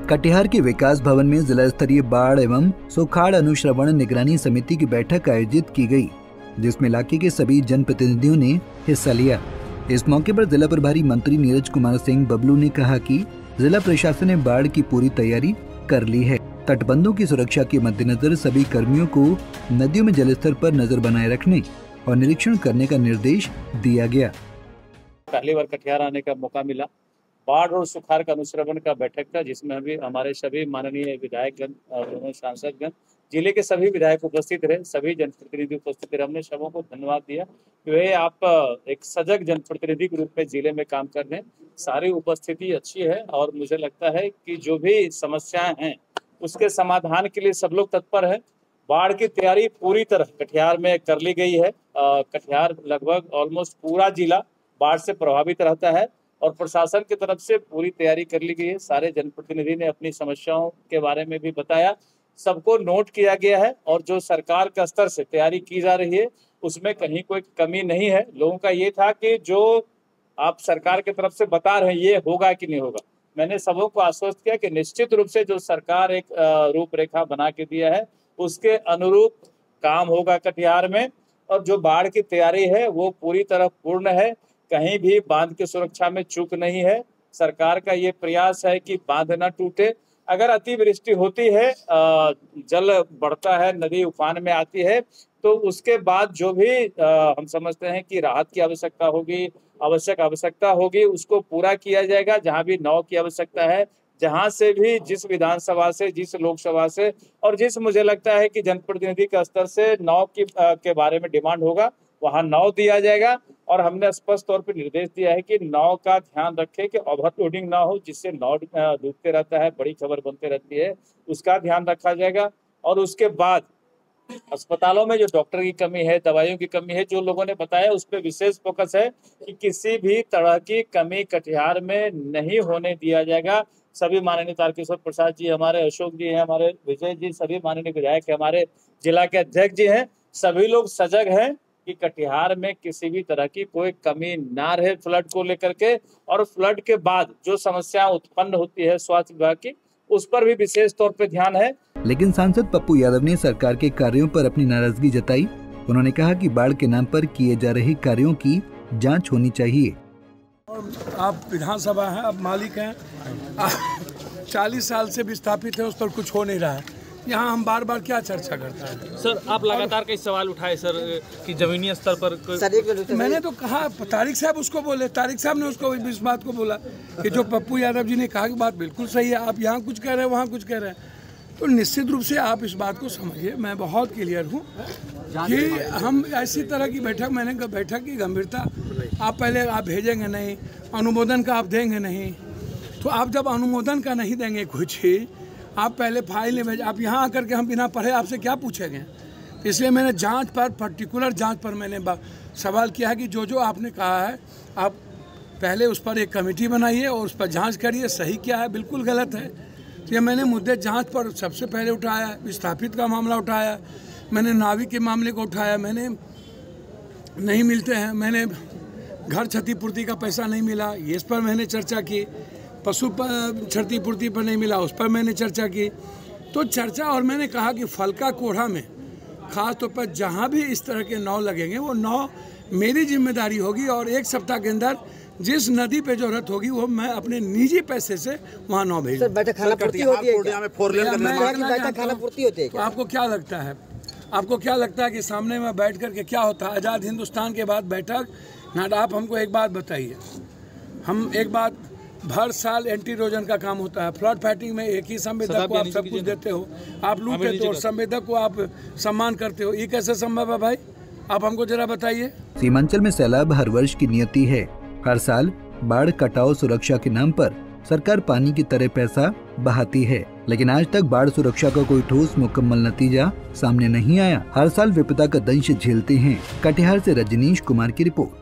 कटिहार के विकास भवन में जिला स्तरीय बाढ़ एवं सुखाड़ अनुश्रवण निगरानी समिति की बैठक आयोजित की गई, जिसमें इलाके के सभी जनप्रतिनिधियों ने हिस्सा लिया। इस मौके पर जिला प्रभारी मंत्री नीरज कुमार सिंह बबलू ने कहा कि जिला प्रशासन ने बाढ़ की पूरी तैयारी कर ली है। तटबंधों की सुरक्षा के मद्देनजर सभी कर्मियों को नदियों में जलस्तर पर नजर बनाए रखने और निरीक्षण करने का निर्देश दिया गया। पहली बार कटिहार आने का मौका मिला। बाढ़ और सुखाड़ का अनुश्रवण का बैठक था, जिसमें अभी हमारे सभी माननीय विधायकगण और सांसदगण, जिले के सभी विधायक उपस्थित रहे, सभी जनप्रतिनिधि उपस्थित रहे। हमने सबों को धन्यवाद दिया कि वे आप एक सजग जनप्रतिनिधि के रूप में जिले में काम कर रहे हैं। सारी उपस्थिति अच्छी है और मुझे लगता है कि जो भी समस्याएं हैं उसके समाधान के लिए सब लोग तत्पर है। बाढ़ की तैयारी पूरी तरह कटिहार में कर ली गई है। कटिहार लगभग ऑलमोस्ट पूरा जिला बाढ़ से प्रभावित रहता है और प्रशासन की तरफ से पूरी तैयारी कर ली गई है। सारे जनप्रतिनिधि ने अपनी समस्याओं के बारे में भी बताया, सबको नोट किया गया है और जो सरकार के स्तर से तैयारी की जा रही है उसमें कहीं कोई कमी नहीं है। लोगों का ये था कि जो आप सरकार की तरफ से बता रहे हैं ये होगा कि नहीं होगा। मैंने सबों को आश्वस्त किया कि निश्चित रूप से जो सरकार एक रूपरेखा बना के दिया है उसके अनुरूप काम होगा कटिहार में, और जो बाढ़ की तैयारी है वो पूरी तरह पूर्ण है। कहीं भी बांध की सुरक्षा में चूक नहीं है। सरकार का ये प्रयास है कि बांध न टूटे। अगर अतिवृष्टि होती है, जल बढ़ता है, नदी उफान में आती है, तो उसके बाद जो भी हम समझते हैं कि राहत की आवश्यकता होगी उसको पूरा किया जाएगा। जहां भी नाव की आवश्यकता है, जहां से भी जिस विधानसभा से, जिस लोकसभा से और जिस मुझे लगता है कि जनप्रतिनिधि के स्तर से नाव के बारे में डिमांड होगा, वहां नाव दिया जाएगा। और हमने स्पष्ट तौर पर निर्देश दिया है कि नाव का ध्यान रखें कि ओवरलोडिंग ना हो, जिससे नाव डूबते रहता है, बड़ी खबर बनते रहती है, उसका ध्यान रखा जाएगा। और उसके बाद अस्पतालों में जो डॉक्टर की कमी है, दवाइयों की कमी है, जो लोगों ने बताया उस पर विशेष फोकस है कि किसी भी तरह की कमी कटिहार में नहीं होने दिया जाएगा। सभी माननीय तारकिशोर प्रसाद जी, हमारे अशोक जी हैं, हमारे विजय जी, सभी माननीय विधायक, हमारे जिला के अध्यक्ष जी हैं, सभी लोग सजग हैं कि कटिहार में किसी भी तरह की कोई कमी ना रहे फ्लड को लेकर के। और फ्लड के बाद जो समस्या उत्पन्न होती है स्वास्थ्य विभाग की, उस पर भी विशेष तौर पे ध्यान है। लेकिन सांसद पप्पू यादव ने सरकार के कार्यों पर अपनी नाराजगी जताई। उन्होंने कहा कि बाढ़ के नाम पर किए जा रहे कार्यों की जांच होनी चाहिए। और आप विधानसभा हैं, आप मालिक हैं, 40 साल से विस्थापित है, उस पर कुछ हो नहीं रहा है। यहाँ हम बार बार क्या चर्चा करते हैं? सर, आप लगातार कई सवाल उठाए सर कि जमीनी स्तर पर। मैंने तो कहा, तारिक साहब उसको बोले, तारिक साहब ने उसको इस बात को बोला कि जो पप्पू यादव जी ने कहा कि बात बिल्कुल सही है। आप यहाँ कुछ कह रहे हैं, वहाँ कुछ कह रहे हैं, तो निश्चित रूप से आप इस बात को समझिए। मैं बहुत क्लियर हूँ कि हम ऐसी तरह की बैठक की गंभीरता आप पहले भेजेंगे नहीं, अनुमोदन का आप देंगे नहीं, तो आप जब अनुमोदन का नहीं देंगे कुछ ही, आप पहले फाइल भेज, आप यहाँ आकर के हम बिना पढ़े आपसे क्या पूछेंगे? इसलिए मैंने जांच पर, पर्टिकुलर जांच पर मैंने सवाल किया है कि जो आपने कहा है आप पहले उस पर एक कमेटी बनाइए और उस पर जांच करिए, सही क्या है, बिल्कुल गलत है। तो ये मैंने मुद्दे जांच पर सबसे पहले उठाया, विस्थापित का मामला उठाया, मैंने नाविक के मामले को उठाया, मैंने नहीं मिलते हैं, मैंने घर क्षतिपूर्ति का पैसा नहीं मिला, ये इस पर मैंने चर्चा की, पशु क्षतिपूर्ति पर नहीं मिला, उस पर मैंने चर्चा की। तो चर्चा, और मैंने कहा कि फलका कोढ़ा में खास तौर पर जहाँ भी इस तरह के नाव लगेंगे वो नाव मेरी जिम्मेदारी होगी, और 1 सप्ताह के अंदर जिस नदी पे जरूरत होगी वो मैं अपने निजी पैसे से वहाँ नाव भेजूँ। तो आपको क्या लगता है, कि सामने में बैठ कर के क्या होता है? आज़ाद हिंदुस्तान के बाद बैठक ना। आप हमको एक बात बताइए, हम एक बात, हर साल एंटी इरोजन का काम होता है, फ्लड फाइटिंग में एक ही संवेदक को आप सब कुछ देते हो, आप लूट देते हो, संवेदक को आप सम्मान करते हो, ये कैसे संभव है भाई? आप हमको जरा बताइए। सीमांचल में सैलाब हर वर्ष की नियति है। हर साल बाढ़ कटाव सुरक्षा के नाम पर सरकार पानी की तरह पैसा बहाती है, लेकिन आज तक बाढ़ सुरक्षा का कोई ठोस मुकम्मल नतीजा सामने नहीं आया। हर साल विपदा का दंश झेलते हैं। कटिहार से रजनीश कुमार की रिपोर्ट।